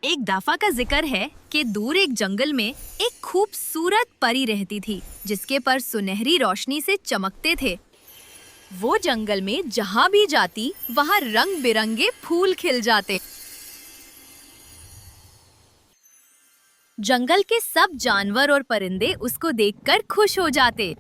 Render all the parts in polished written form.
एक दफा का जिक्र है कि दूर एक जंगल में एक खूबसूरत परी रहती थी जिसके पर सुनहरी रोशनी से चमकते थे। वो जंगल में जहाँ भी जाती वहाँ रंग बिरंगे फूल खिल जाते। जंगल के सब जानवर और परिंदे उसको देखकर खुश हो जाते।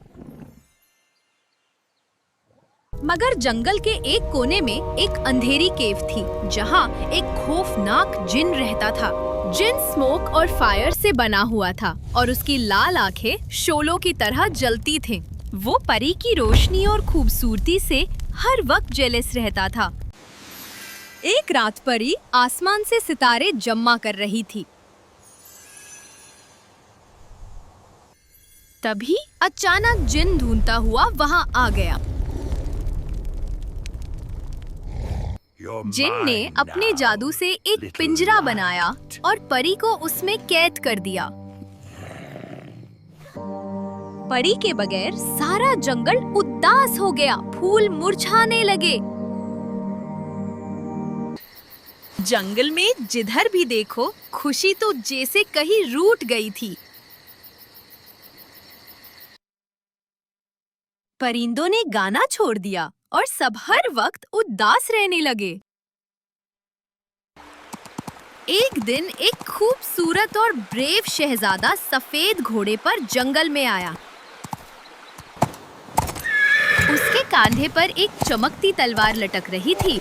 मगर जंगल के एक कोने में एक अंधेरी केव थी जहाँ एक खौफनाक जिन रहता था। जिन स्मोक और फायर से बना हुआ था और उसकी लाल आंखें शोलों की तरह जलती थीं। वो परी की रोशनी और खूबसूरती से हर वक्त जेलस रहता था। एक रात परी आसमान से सितारे जमा कर रही थी। तभी अचानक जिन ढूंढता हुआ वहां आ गया। जिन ने अपने जादू से एक पिंजरा बनाया और परी को उसमें कैद कर दिया। परी के बगैर सारा जंगल उदास हो गया, फूल मुरझाने लगे। जंगल में जिधर भी देखो खुशी तो जैसे कहीं रूठ गई थी। परिंदों ने गाना छोड़ दिया और सब हर वक्त उदास रहने लगे। एक दिन एक खूबसूरत और ब्रेव शहजादा सफेद घोड़े पर जंगल में आया। उसके कांधे पर एक चमकती तलवार लटक रही थी।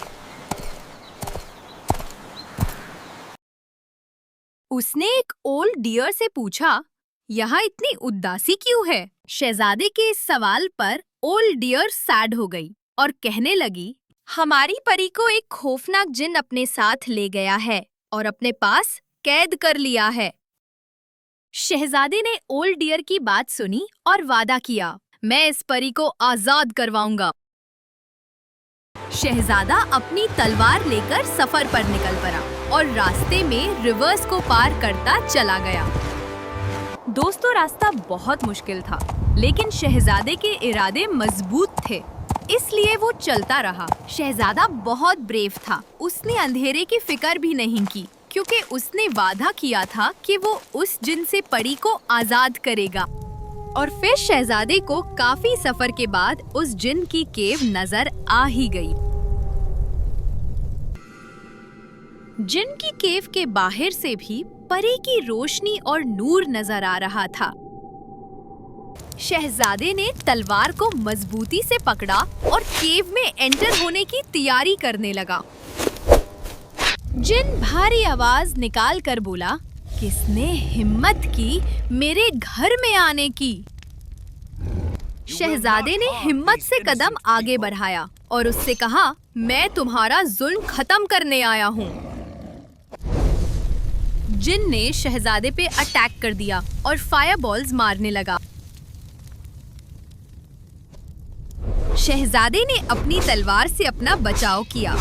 उसने एक ओल्ड डियर से पूछा, यहाँ इतनी उदासी क्यों है? शहजादे के इस सवाल पर ओल्ड डियर सैड हो गई और कहने लगी, हमारी परी को एक खौफनाक जिन अपने साथ ले गया है और अपने पास कैद कर लिया है। शहजादे ने ओल्ड डियर की बात सुनी और वादा किया, मैं इस परी को आजाद करवाऊंगा। शहजादा अपनी तलवार लेकर सफर पर निकल पड़ा और रास्ते में रिवर्स को पार करता चला गया। दोस्तों, रास्ता बहुत मुश्किल था, लेकिन शहजादे के इरादे मजबूत थे, इसलिए वो चलता रहा। शहजादा बहुत ब्रेव था। उसने अंधेरे की फिक्र भी नहीं की क्योंकि उसने वादा किया था कि वो उस जिन से परी को आजाद करेगा। और फिर शहजादे को काफी सफर के बाद उस जिन की केव नजर आ ही गई। जिन की केव के बाहर से भी परी की रोशनी और नूर नजर आ रहा था। शहजादे ने तलवार को मजबूती से पकड़ा और केव में एंटर होने की तैयारी करने लगा। जिन भारी आवाज निकाल कर बोला, किसने हिम्मत की मेरे घर में आने की? शहजादे ने हिम्मत से कदम आगे बढ़ाया और उससे कहा, मैं तुम्हारा जुल्म खत्म करने आया हूँ। जिन ने शहजादे पे अटैक कर दिया और फायरबॉल्स मारने लगा। शहजादे ने अपनी तलवार से अपना बचाव किया।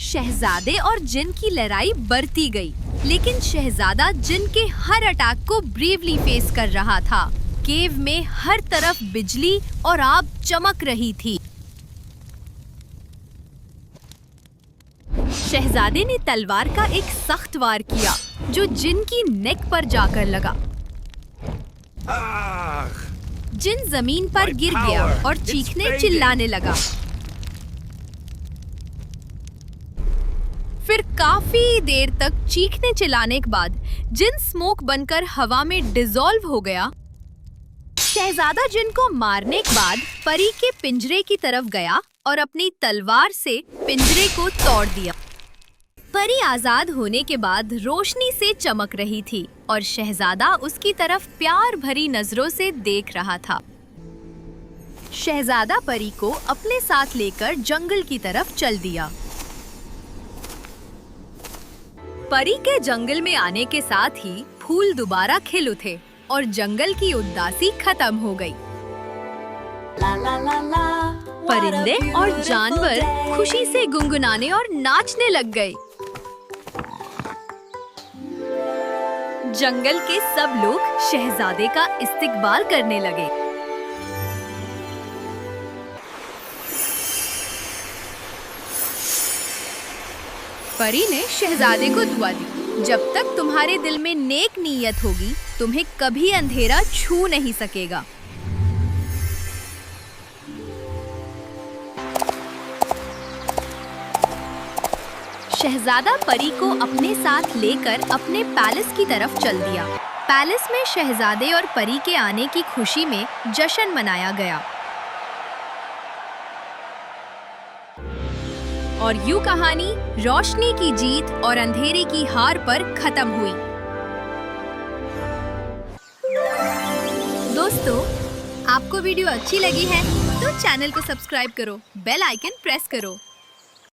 शहजादे और जिन की लड़ाई बढ़ती गई, लेकिन शहजादा जिन के हर अटैक को ब्रेवली फेस कर रहा था। केव में हर तरफ बिजली और आग चमक रही थी। शहजादे ने तलवार का एक सख्त वार किया जो जिन की नेक पर जाकर लगा। जिन जमीन पर गिर गया और चीखने चिल्लाने लगा। फिर काफी देर तक चीखने चिल्लाने के बाद जिन स्मोक बनकर हवा में डिसॉल्व हो गया। शहजादा जिन को मारने के बाद परी के पिंजरे की तरफ गया और अपनी तलवार से पिंजरे को तोड़ दिया। परी आजाद होने के बाद रोशनी से चमक रही थी और शहजादा उसकी तरफ प्यार भरी नजरों से देख रहा था। शहजादा परी को अपने साथ लेकर जंगल की तरफ चल दिया। परी के जंगल में आने के साथ ही फूल दोबारा खिल उठे और जंगल की उदासी खत्म हो गई। परिंदे और जानवर खुशी से गुनगुनाने और नाचने लग गए। जंगल के सब लोग शहजादे का इस्तकबाल करने लगे। परी ने शहजादे को दुआ दी, जब तक तुम्हारे दिल में नेक नीयत होगी तुम्हें कभी अंधेरा छू नहीं सकेगा। शहजादा परी को अपने साथ लेकर अपने पैलेस की तरफ चल दिया। पैलेस में शहजादे और परी के आने की खुशी में जश्न मनाया गया। और यूं कहानी रोशनी की जीत और अंधेरे की हार पर खत्म हुई। दोस्तों, आपको वीडियो अच्छी लगी है तो चैनल को सब्सक्राइब करो, बेल आइकन प्रेस करो